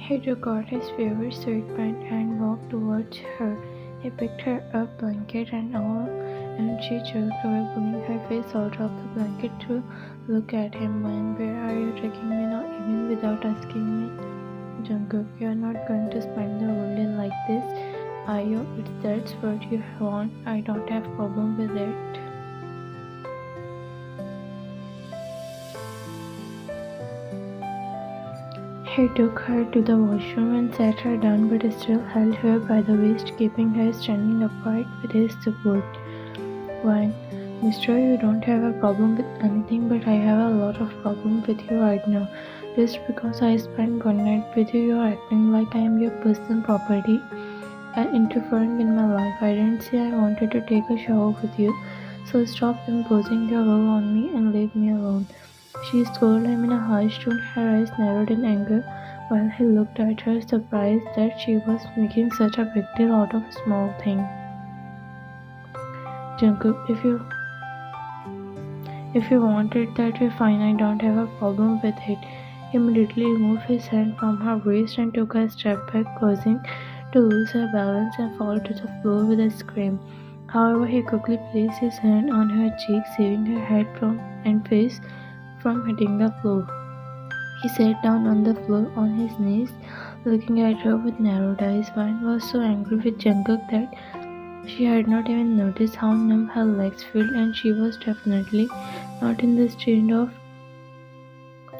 He took out his favorite sweatband and walked towards her. He picked her up, blanket and all, and she jerked away, pulling her face out of the blanket to look at him. Man, where are you taking me now, even without asking me? Jungkook, you're not going to spend the whole day like this, are you? If that's what you want, I don't have problem with it. He took her to the washroom and sat her down, but still held her by the waist, keeping her standing upright with his support. Why, mister, you don't have a problem with anything, but I have a lot of problem with you right now. Just because I spent one night with you, you're acting like I am your personal property and interfering in my life. I didn't say I wanted to take a shower with you, so stop imposing your will on me and leave me alone. She scolded him in a harsh tone, her eyes narrowed in anger, while he looked at her, surprised that she was making such a big deal out of a small thing. Jungkook, if you want it that way, fine, I don't have a problem with it. He immediately removed his hand from her waist and took a step back, causing to lose her balance and fall to the floor with a scream. However, he quickly placed his hand on her cheek, saving her head and face from hitting the floor. He sat down on the floor on his knees, looking at her with narrowed eyes. Vine was so angry with Jungkook that she had not even noticed how numb her legs felt, and she was definitely not in the state of.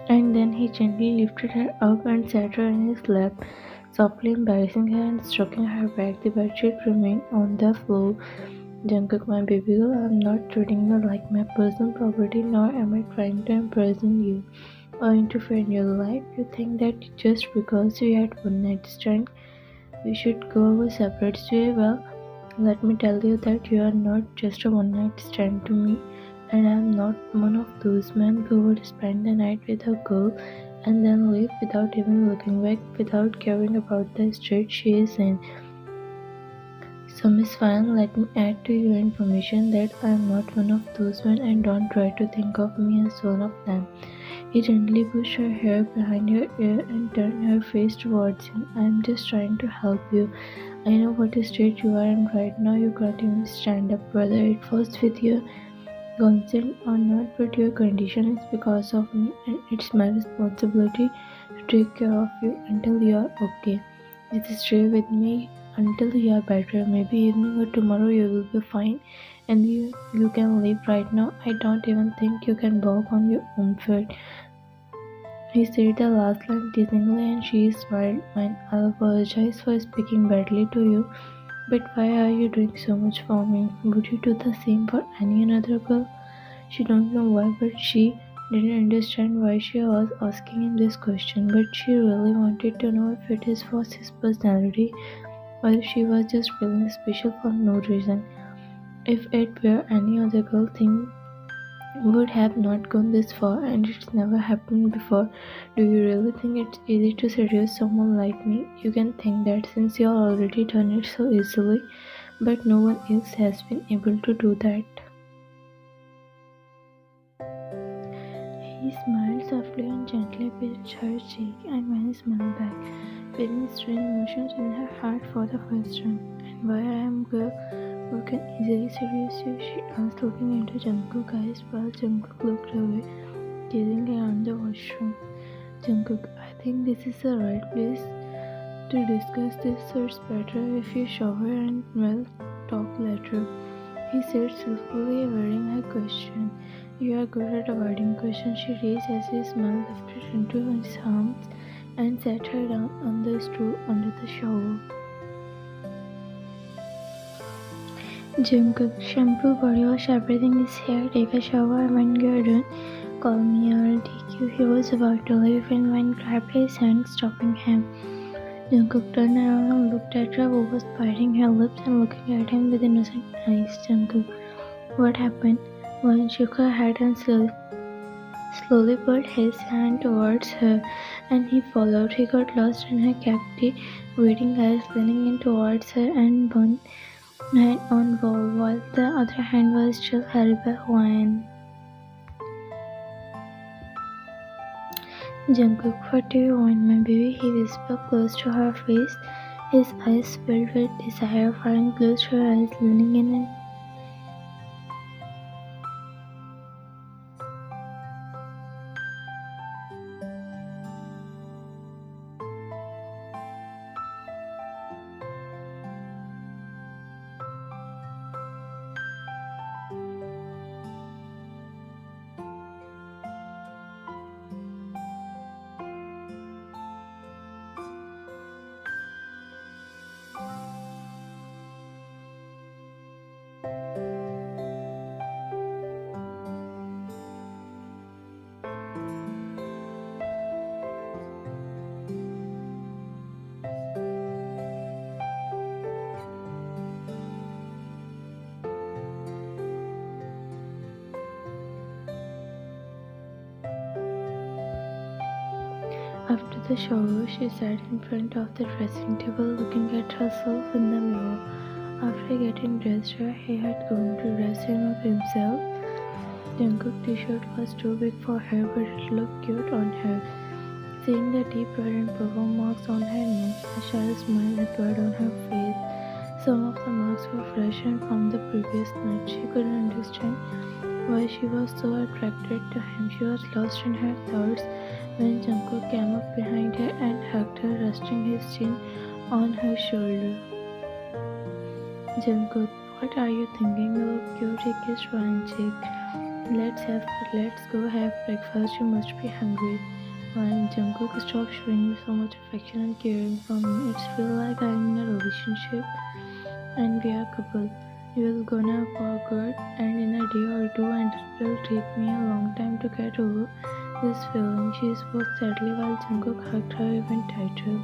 And then he gently lifted her up and sat her in his lap, softly embarrassing her and stroking her back. The bedsheet remained on the floor. Jungkook, my baby girl, I'm not treating you like my personal property, nor am I trying to imprison you or interfere in your life. You think that just because we had one night stand, we should go our separate ways? Well, let me tell you that you are not just a one night stand to me, and I am not one of those men who would spend the night with a girl and then leave without even looking back, without caring about the state she is in. So, Miss Fan, let me add to your information that I am not one of those men, and don't try to think of me as one of them. He gently pushed her hair behind her ear and turned her face towards him. I am just trying to help you. I know what state you are in right now. You can't even stand up, whether it was with your consent or not, but your condition is because of me, and it's my responsibility to take care of you until you are okay. Just stay with me until you are better. Maybe evening or tomorrow you will be fine, and you can leave right now. I don't even think you can walk on your own feet. He said the last line teasingly, and she smiled. Mine, I'll apologize for speaking badly to you, but why are you doing so much for me? Would you do the same for any another girl? She don't know why, but she didn't understand why she was asking him this question, but she really wanted to know if it was his personality or if she was just feeling special for no reason. If it were any other girl, thing would have not gone this far, and it's never happened before. Do you really think it's easy to seduce someone like me? You can think that since you're already done it so easily, but no one else has been able to do that. He smiled softly and gently pinched her cheek, and when he smiled back, feeling strange emotions in her heart for the first time. And why I am girl who can easily seduce you? She asked, looking into Jungkook's eyes while Jungkook looked away, gazing around the washroom. Jungkook, I think this is the right place to discuss this, so it's better if you shower and we'll talk later. He said skillfully, avoiding her question. You are good at avoiding questions, she raised as his smile lifted into his arms and sat her down on the stool under the shower. Jungkook, shampoo, body wash, everything is here. Take a shower when you're done. Call me or I'll take you. He was about to leave when Vine grabbed his hand, stopping him. Jungkook turned around and looked at her, who was biting her lips and looking at him with innocent eyes. Jungkook, what happened? Vine shook her head and slowly pulled his hand towards her, and he followed. He got lost in her captivating eyes, leaning in towards her and one hand on wall, while the other hand was still held by Vine. Jungkook, what do you want, my baby? He whispered close to her face, his eyes filled with desire. Fine, closed her eyes, leaning in and after the shower, she sat in front of the dressing table looking at herself in the mirror. After getting dressed, he had gone to dress him up himself. Jungkook's t-shirt was too big for her, but it looked cute on her. Seeing the deep red and purple marks on her nose, a shy smile appeared on her face. Some of the marks were fresh and from the previous night. She couldn't understand why she was so attracted to him. She was lost in her thoughts when Jungkook came up behind her and hugged her, resting his chin on her shoulder. Jungkook, what are you thinking? You look cute. He kissed one cheek. Let's go have breakfast. You must be hungry. When Jungkook stopped showing me so much affection and caring for me, it feels like I'm in a relationship and we are a couple. You will gonna forget and in a day or two, and it will take me a long time to get over this feeling. She spoke sadly while Jungkook hugged her even tighter.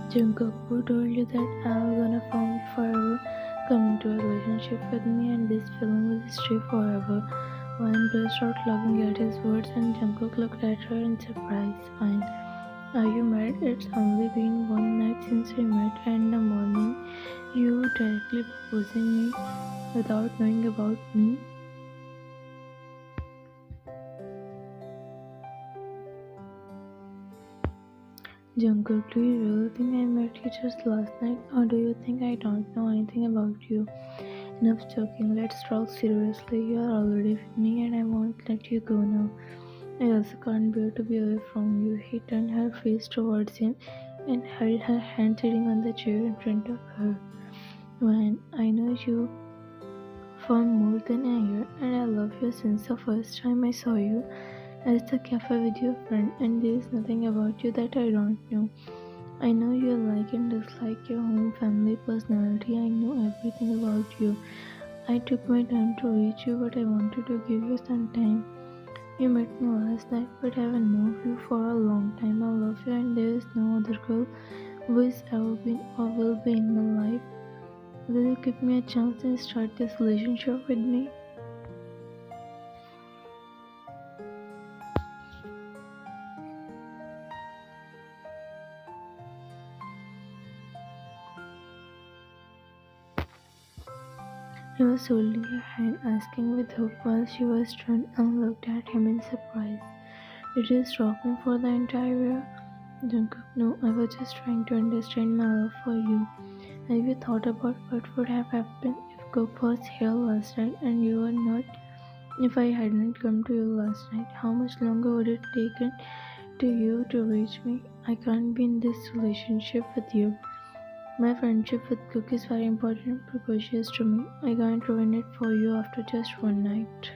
Jungkook, who told you that I'm gonna find forever, come into a relationship with me and this feeling will stay forever? Wayne burst out laughing at his words and Jungkook looked at her in surprise. Fine. Are you mad? It's only been one night since we met and in the morning you directly proposing me without knowing about me? Jungkook, do you really think I met you just last night, or do you think I don't know anything about you? Enough joking, let's talk seriously. You are already with me and I won't let you go now. I also can't bear to be away from you. He turned her face towards him and held her hand sitting on the chair in front of her. When I know you for more than a year and I love you since the first time I saw you at the cafe with your friend, and there is nothing about you that I don't know. I know you like and dislike your home, family, personality. I know everything about you. I took my time to reach you, but I wanted to give you some time. You met me last night, but I have known you for a long time. I love you, and there is no other girl who has ever been or will be in my life. Will you give me a chance and start this relationship with me? He was holding her hand, asking with hope while she was turned and looked at him in surprise. Did you stop me for the entire year? Jungkook, no, I was just trying to understand my love for you. Have you thought about what would have happened if Kook was here last night and you were not? If I hadn't come to you last night, how much longer would it taken to you to reach me? I can't be in this relationship with you. My friendship with Kook is very important and precious to me. I can't ruin it for you after just one night.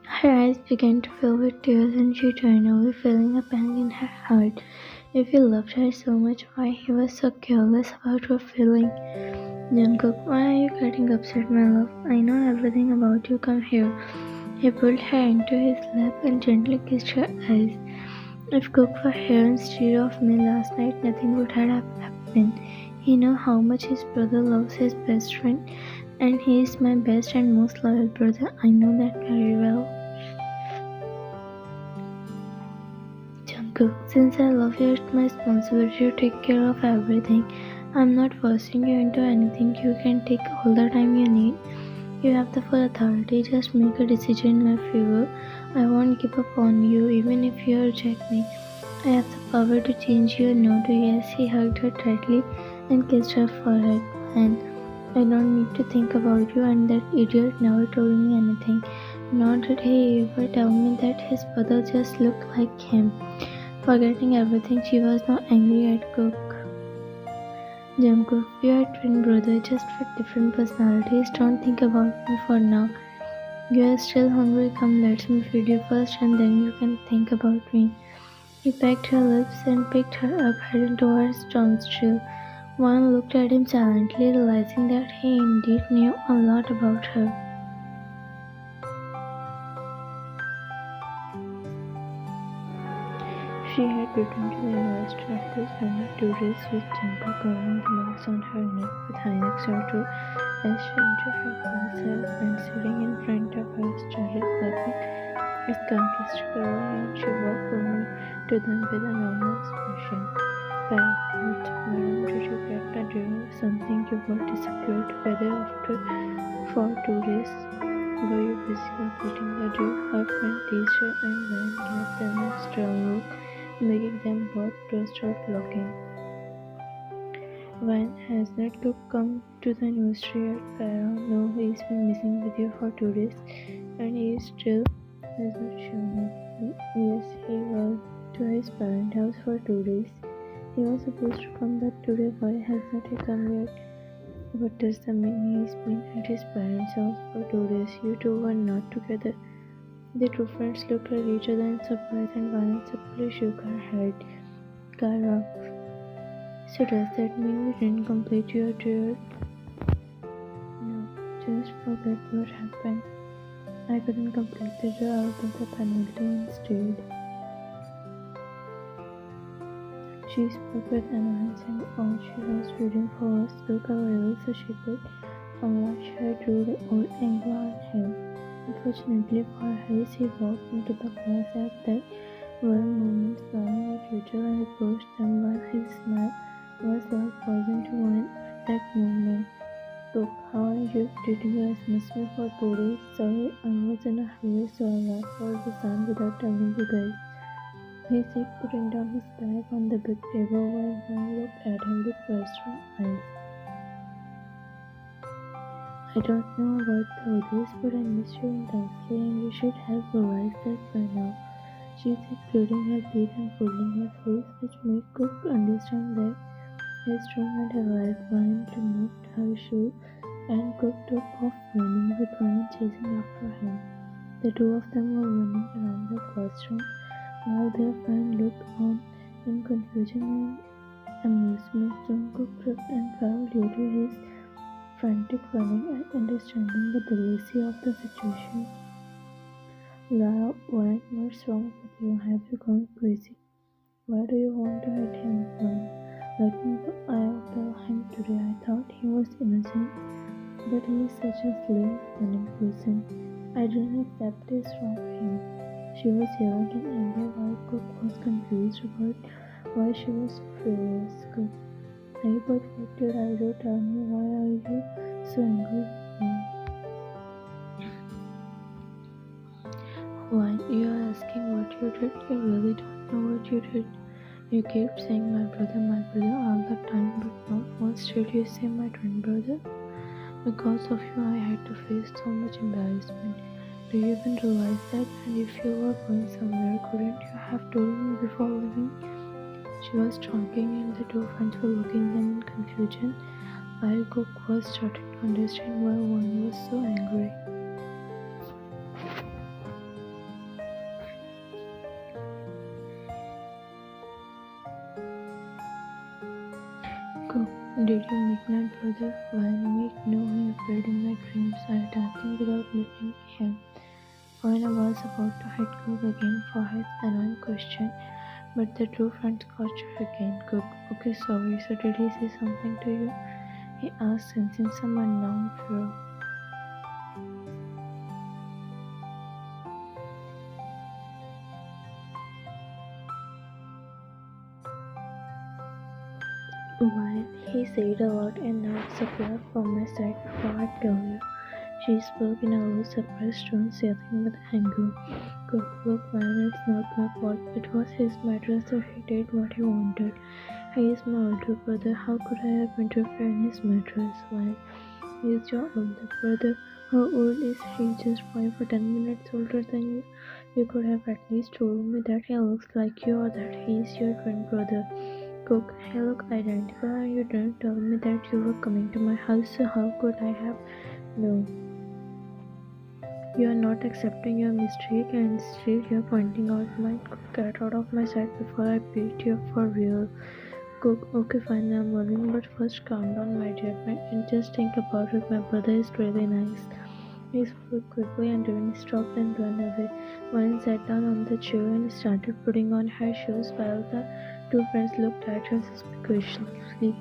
Her eyes began to fill with tears and she turned away, feeling a pang in her heart. If he loved her so much, why he was so careless about her feeling? Jungkook, why are you getting upset, my love? I know everything about you. Come here. He pulled her into his lap and gently kissed her eyes. If Kook were here instead of me last night, nothing would have happened. He knew how much his brother loves his best friend, and he is my best and most loyal brother. I know that very well. Cook, since I love you, it's my responsibility to take care of everything. I'm not forcing you into anything. You can take all the time you need. You have the full authority. Just make a decision in my favor. I won't give up on you, even if you reject me. I have the power to change your no to yes. He hugged her tightly and kissed her forehead. And I don't need to think about you, and that idiot never told me anything. Nor did he ever tell me that his brother just looked like him. Forgetting everything, she was now angry at Kook. Jungkook, we are twin brothers, just with different personalities. Don't think about me for now. You are still hungry. Come, let me feed you first, and then you can think about me. He pecked her lips and picked her up, heading towards John's chair. One looked at him silently, realizing that he indeed knew a lot about her. She had returned to the university after spending 2 days with Jungkook, covering the marks on her neck with Hynix tattoo. As she entered her class, her friend sitting in front of her started clapping sarcastically, and she walked over to them with a normal expression. What's up, madam? Did you get a deal? Something you both disappeared together after for 2 days? Were you busy completing the deal? Her friend teased her and then gave them a stern look, making them both burst out laughing. When has not Cook come to the university at Para? No, he's been missing with you for 2 days, and he still has not shown up. Yes, he went to his parent house for 2 days. He was supposed to come back today. Why has not he come yet? What does that mean? He's been at his parents' house for 2 days. You two were not together. The two friends looked at each other in surprise, and Valen simply shook her head. Kara, so does that mean we didn't complete your tour? No, just forget what happened. I couldn't complete the tour out of the penalty instead. She spoke with annoyance, and all she was waiting for was to look away so she could unleash her true old anger on him. Unfortunately for her, he walked into the class at that very moment, smiling at Rachel and approached them while his smile was like poison to wine at that moment. Look, how are you? Did you guys miss me for 2 days? Sorry, I was in a hurry, so I left all the sun without telling you guys. He said, putting down his bag on the big table while Van looked at him with questioning eyes. I don't know about the others, but I miss you intensely, and you should have realized that by now. She said, gritting her teeth and pulling her face, which made Cook understand that his room had arrived. Ryan removed her shoe, and Cook took off running, with Ryan chasing after him. The two of them were running around the classroom, while their friend looked on in confusion and amusement. Jungkook tripped and fell due to his frantic running and understanding the delicacy of the situation. Lara, what's wrong with you? Have you gone crazy? Why do you want to hit him? I'll tell him today. I thought he was innocent, but he is such a slim, cunning person. I didn't accept this from him. She was yelling in anger while Cook was confused about why she was so furious. Cook, hey, but what did I do? Tell me, why are you so angry with me? Why you are asking what you did? You really don't know what you did. You keep saying my brother all the time, but not once did you say my twin brother. Because of you, I had to face so much embarrassment. Do you even realize that? And if you were going somewhere, couldn't you have told me before leaving? She was talking, and the two friends were looking at them in confusion, while Cook was starting to understand why one was so angry. Cook, did you meet my brother? When meet? No, he appeared in my dreams. I attacked him without meeting him. When I was about to hit Cook again for his annoying question, but the two friends caught her again. Cook, okay, sorry, so did he say something to you? He asked, sensing some unknown fear. minute, he said a lot, and now disappeared from my sight before I tell you. She spoke in a low, suppressed tone, seething with anger. Kook, look, man, it's not my fault. It was his mattress, so he did what he wanted. He is my older brother. How could I have interfered in his mattress? When he is your older brother. How old is he? Just 5 or 10 minutes older than you? You could have at least told me that he looks like you or that he is your twin brother. Cook, he look identical and you didn't tell me that you were coming to my house, so how could I have known? You are not accepting your mistake and instead you are pointing out my get out of my sight before I beat you up for real. Cook, okay fine, I'm learning, but first calm down my dear friend and just think about it. My brother is really nice. He spoke quickly and then stopped and ran away. Vine sat down on the chair and started putting on her shoes while the two friends looked at her suspiciously.